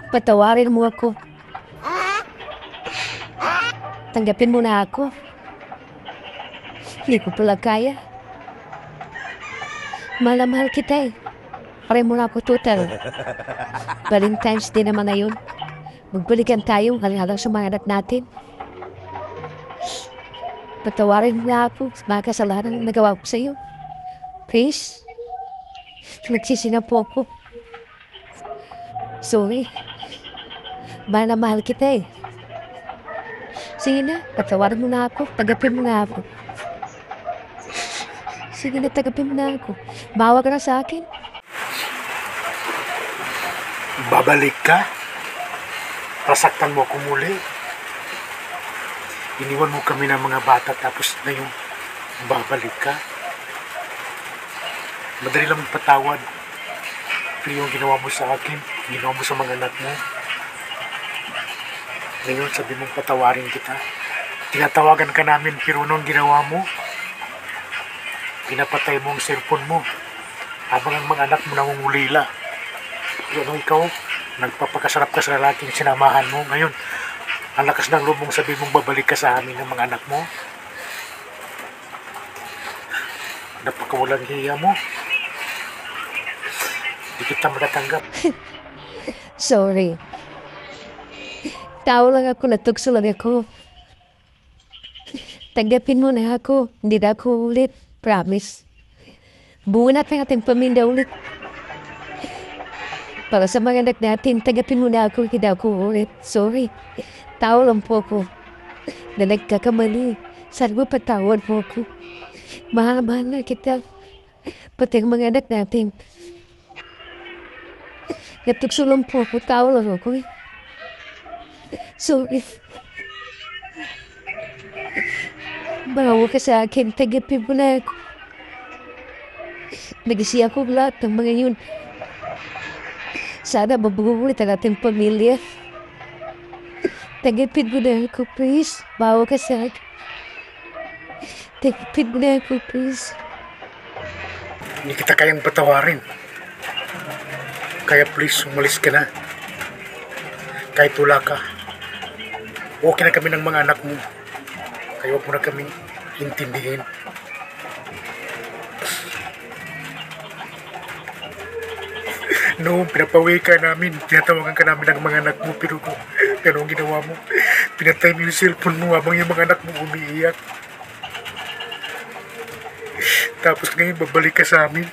Patawarin mo ako. Tanggapin mo na ako. Hindi ko pala kaya. Mahal na mahal kita eh. Pare mo na ako total. Valentine's Day naman na yun. Magbalikan tayo hanggang sa mga anak natin. Patawarin mo na ako sa mga kasalanan na nagawa ko sa iyo. Please. Nagsisi na po ako. Sorry. Mahal na mahal kita eh. Sige na, patawarin mo na ako. Tagapin mo na ako. Sige na, tagapin mo na ako. Bawa ka na sa akin. Babalik ka? Pasaktan mo ako muli? Iniwan mo kami ng mga bata tapos na yung babalik ka? Madali lang magpatawad. Pero yung ginawa mo sa akin, ginawa mo sa mga anak mo. Ngayon sabi mong patawarin kita. Tinatawagan ka namin pero nung ginawa mo, pinapatay mo ang cellphone mo habang ang mga anak mo nangungulila. Pero ikaw, nagpapakasarap ka sa lalaking sinamahan mo. Ngayon, ang lakas ng loob mong sabi mong babalik ka sa amin ng mga anak mo. Napakawalang hiya mo. Di kita matatanggap. Sorry. Tao lang ako, natukso lang ako. Tanggapin mo na ako. Hindi na ako ulit. Promise. Buo natin ating paminda ulit. Para sa mga anak natin, tanggapin mo na ako. Hindi na ako ulit. Sorry. Tao lang po ako. Na nagkakamali. Sana mo patawad mo ako. Mahal na kita. Pati ang mga anak natin. Natukso lang po ako. Tao lang ako. Sorry. Bawa ka sa akin. Tanggapin mo na ako. Nagsiya ko lahat ng mga yun. Sana mabubulit ang ating pamilya. Tanggapin mo na ako, please. Bawa ka sa akin. Tanggapin mo na ako, please. Hindi kita kayang patawarin. Kaya please, umalis ka na. Kahit wala ka. Okay na kami ng mga anak mo. Kaya huwag mo na kami intindihin. Noong pinapawi ka namin, tinatawagan ka namin ng mga anak mo, pero ang ginawa mo, pinatay mo yung cellphone mo habang yung mga anak mo umiiyak. Tapos ngayon, babalik ka sa amin.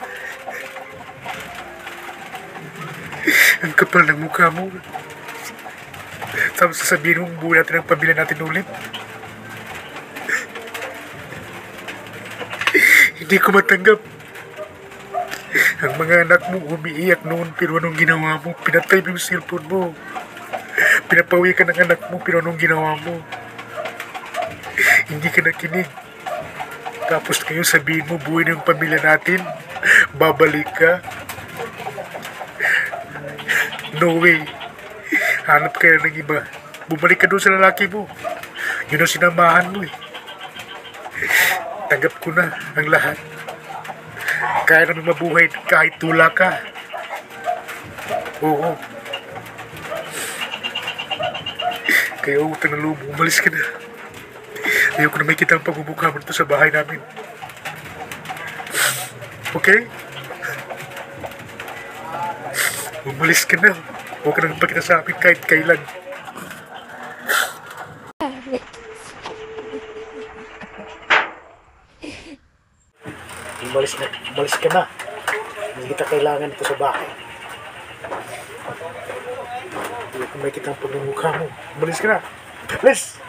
Ang kapal ng mukha mo. Tapos sasabihin mong buhay natin ang pamilya natin ulit. Hindi ko matanggap. Ang mga anak mo umiiyak noon pero anong ginawa mo? Pinatay mo yung cellphone mo. Pinapawi ka ng anak mo pero anong ginawa mo? Hindi ka nakinig. Tapos ngayon sabihin mo buhay ng pamilya natin. Babalik ka. No way. Hanap ka ng iba. Bumalik ka doon sa lalaki mo. Yun ang sinamahan mo eh. Tanggap ko na ang lahat. Kaya namin mabuhay kahit tula ka. Oo. Kaya utang na loob, umalis ka na. Ayaw ko na may kita ang pagmumukha mo dito sa bahay namin. Okay? Umalis ka na. Huwag ka na magpakita sa akin kahit kailan. Umalis ka na. Hindi kita kailangan dito sa bahay. Hindi ko makikita ang pagmumukha mo. Umalis ka na. Alis!